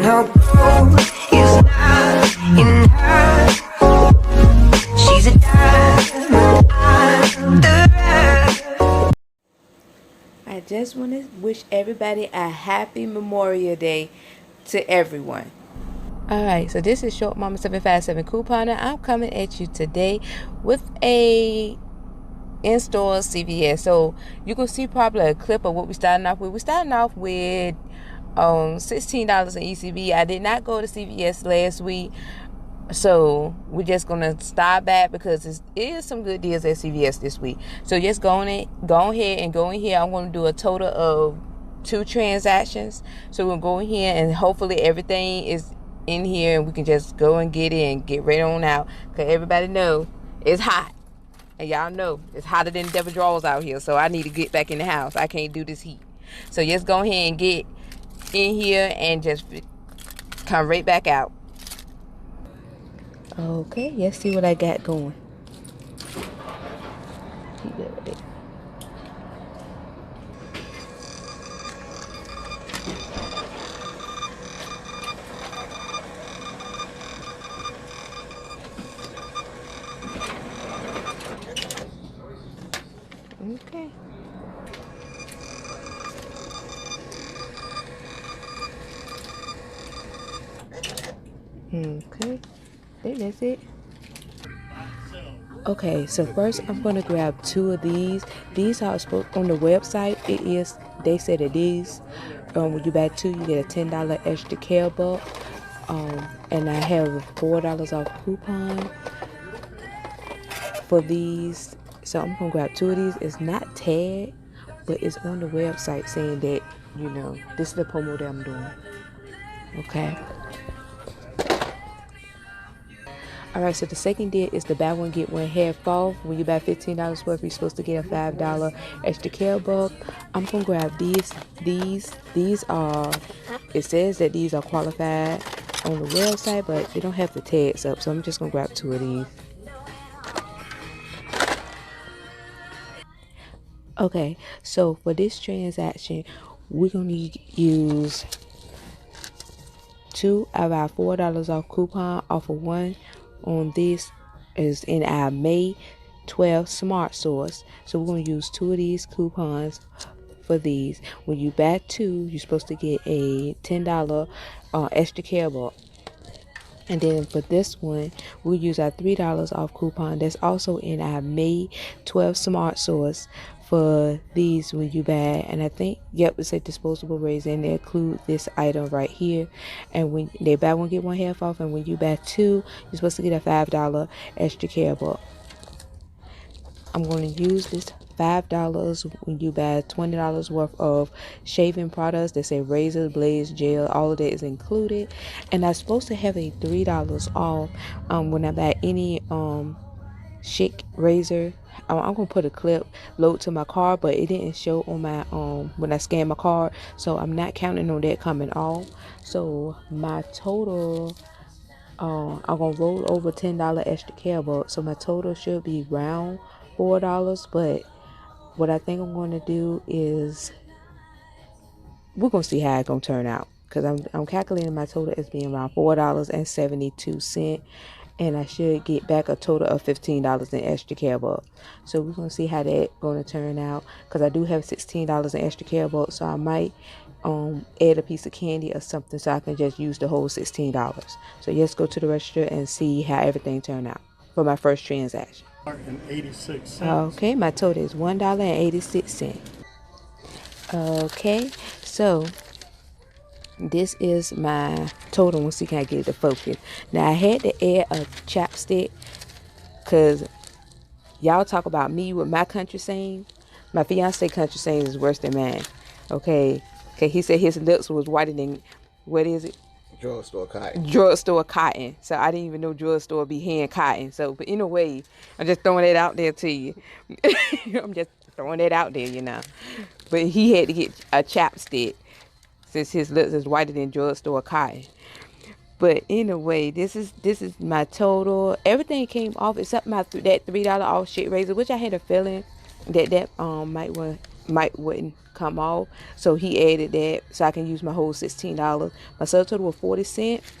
her gold is not in her. She's a diamond on the rough. I just want to wish everybody a happy Memorial Day to everyone. Alright, so this is Short Mama 757 Couponer. I'm coming at you today with a in-store CVS. So you can see probably a clip of what we're starting off with. We're starting off with $16 in ECB. I did not go to CVS last week, so we're just gonna start back because it is some good deals at CVS this week. So just go ahead and go in here. I'm gonna do a total of 2 transactions. So we'll go in here and hopefully everything is in here and we can just go and get in, get right on out. Cause everybody know it's hot. And y'all know it's hotter than devil drawers out here. So I need to get back in the house. I can't do this heat. So just go ahead and get in here and just come right back out. Okay, let's see what I got going. Okay. Okay. I think that's it. Okay, so first I'm gonna grab 2 of these. These are on the website. They said that these, when you buy 2, you get a $10 extra care buck. And I have a $4 off coupon for these. So I'm gonna grab 2 of these. It's not tagged, but it's on the website saying that, you know, this is the promo that I'm doing. Okay. Alright, so the second deal is the buy one get one half off. When you buy $15 worth, you're supposed to get a $5 extra care buck. I'm gonna grab these. These are, it says that these are qualified on the website, but they don't have the tags up, so I'm just gonna grab 2 of these. Okay, so for this transaction, we're gonna use 2 of our $4 off coupon off of 1 on this is in our May 12 Smart Source. So we're going to use 2 of these coupons for these. When you buy 2, you're supposed to get a $10 extra care buck. And then for this one, we'll use our $3 off coupon that's also in our May 12 Smart Source for these when you buy. And I think, yep, it's a disposable razor, and they include this item right here. And when they buy one, get one half off. And when you buy 2, you're supposed to get a $5 extra care buck. I'm going to use this $5 when you buy $20 worth of shaving products that say razor, blades, gel. All of that is included. And I'm supposed to have a $3 off when I buy any Schick razor. I'm gonna put a clip load to my card, but it didn't show on my when I scanned my card, so I'm not counting on that coming off. So my total, I'm gonna roll over $10 extra care buck, so my total should be around $4. But what I think I'm gonna do is we're gonna see how it's gonna turn out, because I'm calculating my total as being around $4.72, and I should get back a total of $15 in extra care buck. So we're gonna see how that gonna turn out, because I do have $16 in extra care buck, so I might add a piece of candy or something so I can just use the whole $16. So let's go to the register and see how everything turned out for my first transaction. Okay, my total is $1.86. Okay, so this is my total. Once you can get it to focus. Now I had to add a chapstick because y'all talk about me with my country saying. My fiance country saying is worse than mine. Okay, he said his lips was whiter than, what is it? Drugstore cotton. Drugstore cotton. So I didn't even know drugstore be hand cotton. So, but in a way, I'm just throwing it out there to you. I'm just throwing it out there, you know. But he had to get a chapstick since his lips is whiter than drugstore cotton. But anyway, this is my total. Everything came off except that $3 off Schick razor, which I had a feeling that might wouldn't come off, so he added that so I can use my whole $16. My subtotal was 40 cents.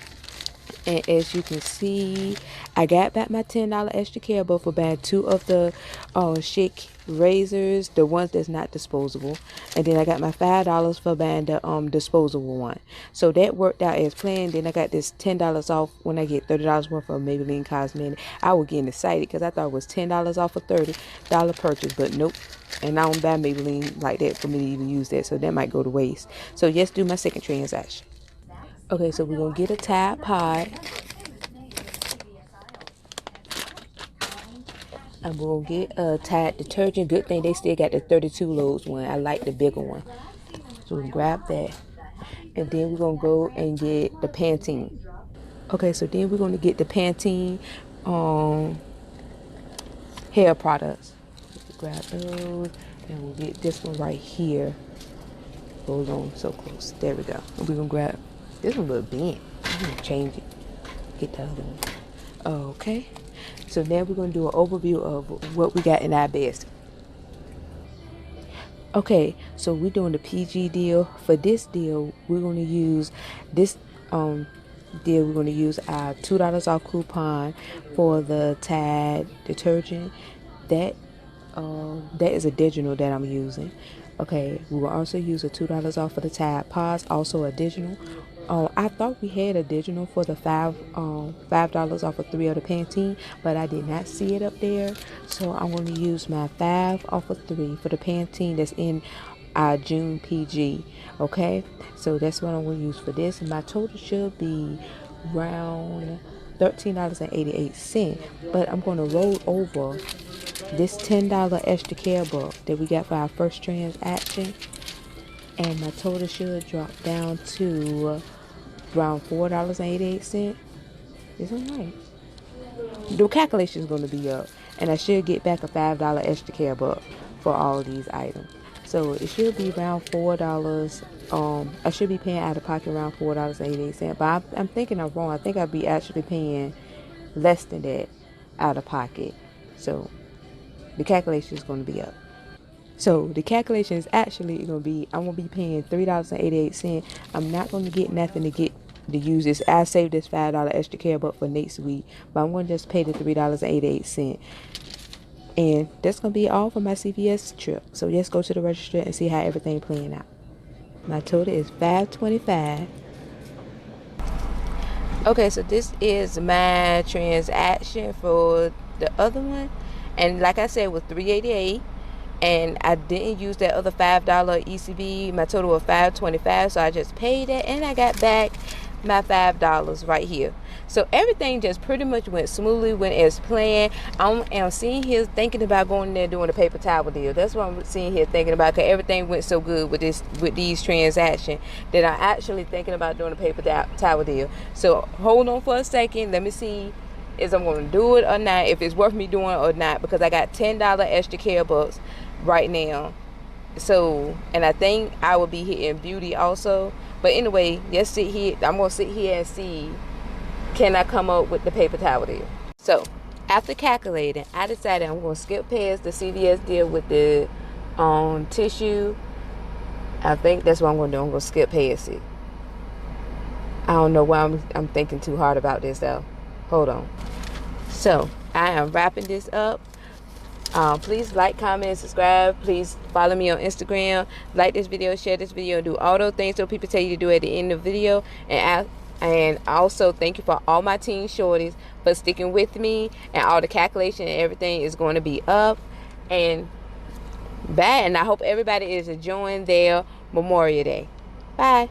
And as you can see, I got back my $10 extra care bill for buying 2 of the Schick razors, the ones that's not disposable. And then I got my $5 for buying the disposable one. So that worked out as planned. Then I got this $10 off when I get $30 worth of Maybelline Cosmetic. I was getting excited because I thought it was $10 off a $30 purchase, but nope. And I don't buy Maybelline like that for me to even use that, so that might go to waste. So let's do my second transaction. Okay, so we're going to get a Tide Pod. And we're going to get a Tide detergent. Good thing they still got the 32 loads one. I like the bigger one. So we can grab that. And then we're going to go and get the Pantene. Okay, so then we're going to get the Pantene hair products. Grab those. And we'll get this one right here. Hold on, so close. There we go. And we're going to grab this one a little bent. I'm going to change it. Get the other one. Okay. So now we're going to do an overview of what we got in our basket. Okay. So we're doing the PG deal. For this deal, we're going to use this deal. We're going to use our $2 off coupon for the Tide detergent. That is a digital that I'm using. Okay, we will also use a $2 off for the Tide Pods, also additional. I thought we had additional for the $5 off of 3 of the Pantene, but I did not see it up there. So I'm going to use my 5 off of 3 for the Pantene that's in our June PG. Okay, so that's what I'm going to use for this. And my total should be around $13.88, but I'm going to roll over this $10 extra care book that we got for our first transaction, and my total should drop down to around $4.88. Is that right? The calculation is going to be up, and I should get back a $5 extra care book for all of these items. So it should be around $4. I should be paying out of pocket around $4.88. But I'm thinking I'm wrong. I think I'll be actually paying less than that out of pocket. So the calculation is going to be up. So the calculation is actually going to be, I'm going to be paying $3.88. I'm not going to get nothing to use this. I saved this $5 extra care book for next week, but I'm going to just pay the $3.88. And that's going to be all for my CVS trip. So let's go to the register and see how everything playing out. My total is $5.25. Okay, so this is my transaction for the other one. And like I said, it was $3.88. And I didn't use that other $5 ECB. My total was $5.25. So I just paid it. And I got back my $5 right here. So everything just pretty much went smoothly, went as planned. I'm seeing here thinking about going there doing a paper towel deal. That's what I'm seeing here thinking about, because everything went so good with these transactions that I'm actually thinking about doing a paper towel deal. So hold on for a second. Let me see if I'm going to do it or not, if it's worth me doing it or not, because I got $10 extra care bucks right now. So, and I think I will be hitting beauty also. But anyway, let's sit here. I'm going to sit here and see, can I come up with the paper towel deal? So, after calculating, I decided I'm going to skip past the CVS deal with the tissue. I think that's what I'm going to do. I'm going to skip past it. I don't know why I'm thinking too hard about this though. Hold on. So, I am wrapping this up. Please like, comment, and subscribe. Please follow me on Instagram. Like this video, share this video, do all those things so people tell you to do at the end of the video. And also thank you for all my teen shorties for sticking with me, and all the calculation and everything is going to be up. And bye. And I hope everybody is enjoying their Memorial Day. Bye.